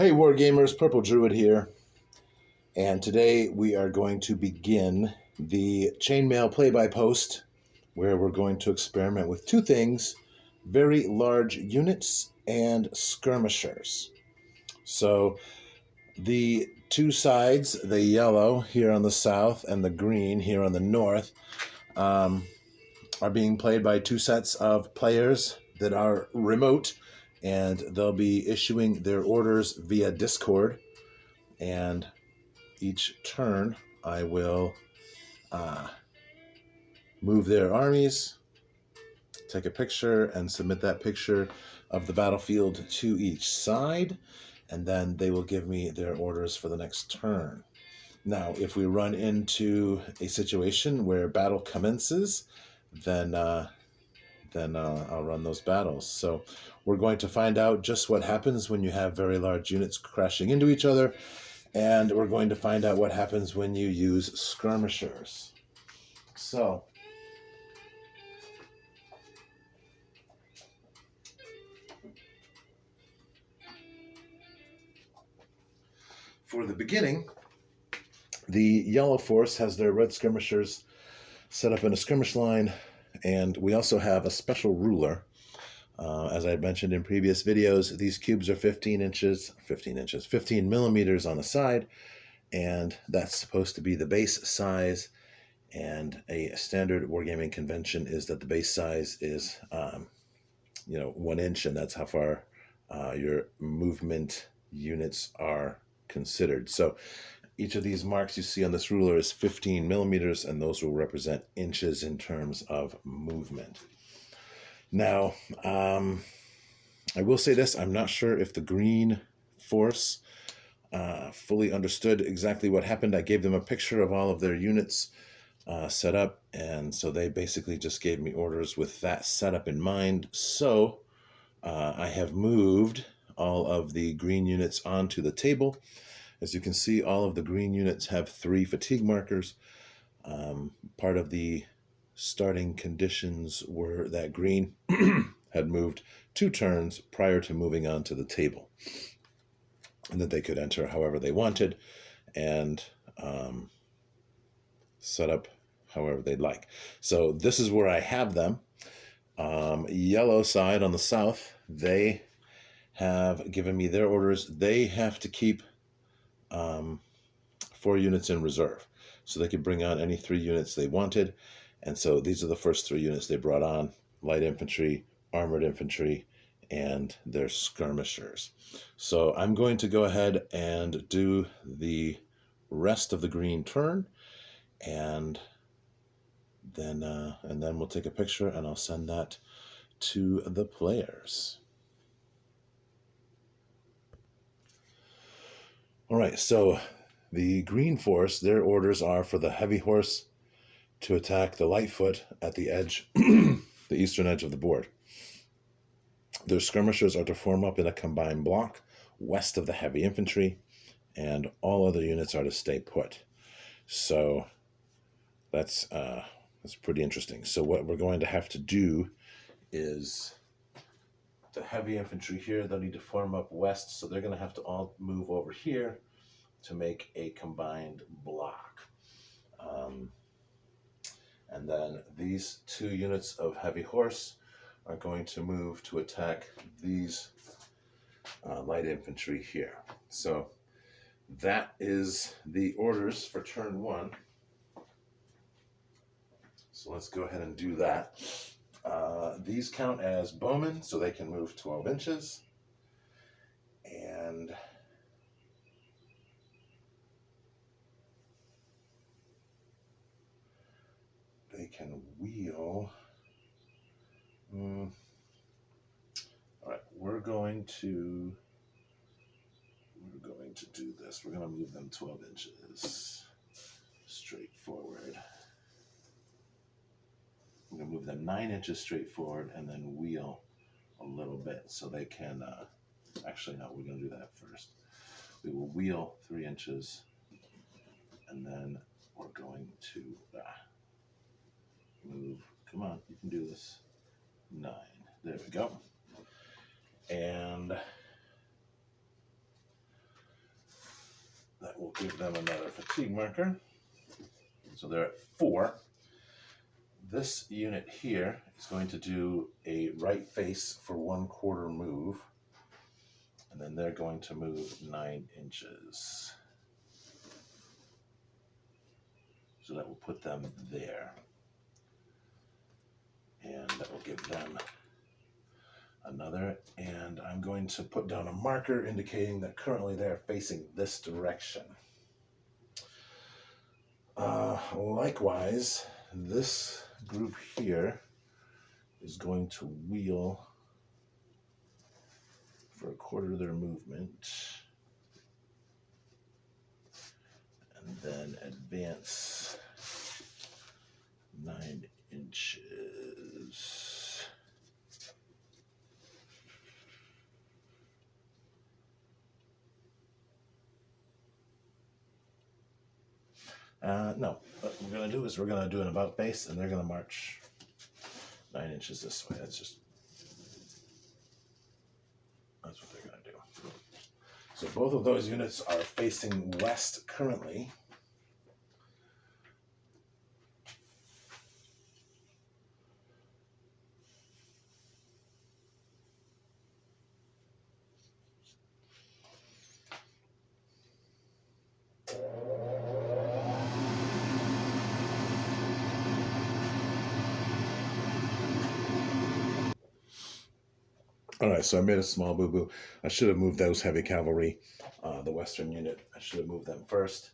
Hey Wargamers, Purple Druid here, and today we are going to begin the Chainmail play-by-post, where we're going to experiment with two things: very large units and skirmishers. So the two sides, the yellow here on the south and the green here on the north, are being played by two sets of players that are remote, and they'll be issuing their orders via Discord. And each turn, I will move their armies, take a picture, and submit that picture of the battlefield to each side, and then they will give me their orders for the next turn. Now, if we run into a situation where battle commences, then I'll run those battles. So we're going to find out just what happens when you have very large units crashing into each other, and we're going to find out what happens when you use skirmishers. So, for the beginning, the yellow force has their red skirmishers set up in a skirmish line, and we also have a special ruler. As I mentioned in previous videos, these cubes are 15 millimeters on the side, and that's supposed to be the base size. And a standard wargaming convention is that the base size is 1 inch, and that's how far your movement units are considered. So each of these marks you see on this ruler is 15 millimeters, and those will represent inches in terms of movement. Now, I will say this: I'm not sure if the green force fully understood exactly what happened. I gave them a picture of all of their units set up, and so they basically just gave me orders with that setup in mind. So I have moved all of the green units onto the table. As you can see, all of the green units have 3 fatigue markers. Part of the starting conditions were that green had moved 2 turns prior to moving onto the table, and that they could enter however they wanted and set up however they'd like. So this is where I have them. Yellow side on the south, they have given me their orders. They have to keep 4 units in reserve, so they could bring on any 3 units they wanted. And so these are the first 3 units they brought on: light infantry, armored infantry, and their skirmishers. So I'm going to go ahead and do the rest of the green turn, and then we'll take a picture, and I'll send that to the players. All right, so the green force, their orders are for the heavy horse to attack the light foot at the edge, the eastern edge of the board. Their skirmishers are to form up in a combined block west of the heavy infantry, and all other units are to stay put. So that's pretty interesting. So what we're going to have to do is, the heavy infantry here, they'll need to form up west, so they're going to have to all move over here to make a combined block. And then these 2 units of heavy horse are going to move to attack these light infantry here. So that is the orders for turn 1. So let's go ahead and do that. These count as bowmen, so they can move 12 inches. And they can wheel. All right, we're going to do this. We're going to move them 12 inches straight forward. We're going to move them 9 inches straight forward, and then wheel a little bit so they can, actually no, we're going to do that first. We will wheel 3 inches, and then we're going to move, come on, you can do this, 9. There we go. And we'll give them another fatigue marker. So they're at 4. This unit here is going to do a right face for 1/4 move. And then they're going to move 9 inches. So that will put them there. And that will give them another. And I'm going to put down a marker indicating that currently they're facing this direction. Likewise, this group here is going to wheel for 1/4 of their movement. And then advance 9 inches. No, what we're going to do is we're going to do an about face, and they're going to march 9 inches this way. That's what they're going to do. So both of those units are facing west currently. All right, so I made a small boo-boo. I should have moved those heavy cavalry, the western unit. I should have moved them first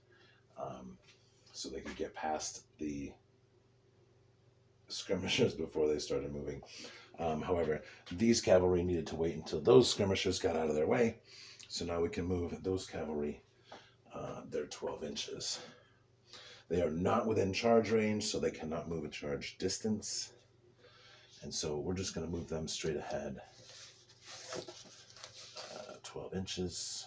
so they could get past the skirmishers before they started moving. However, these cavalry needed to wait until those skirmishers got out of their way. So now we can move those cavalry. They're 12 inches. They are not within charge range, so they cannot move a charge distance. And so we're just going to move them straight ahead. 12 inches.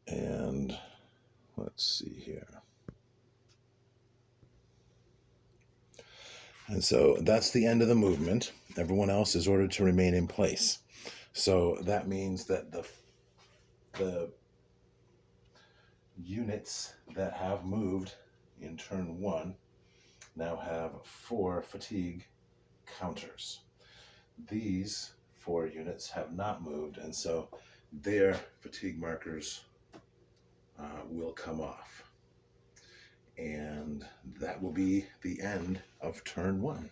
And let's see here. And so that's the end of the movement. Everyone else is ordered to remain in place. So that means that the units that have moved in turn 1 now have 4 fatigue counters. These 4 units have not moved, and so their fatigue markers will come off. And that will be the end of turn 1.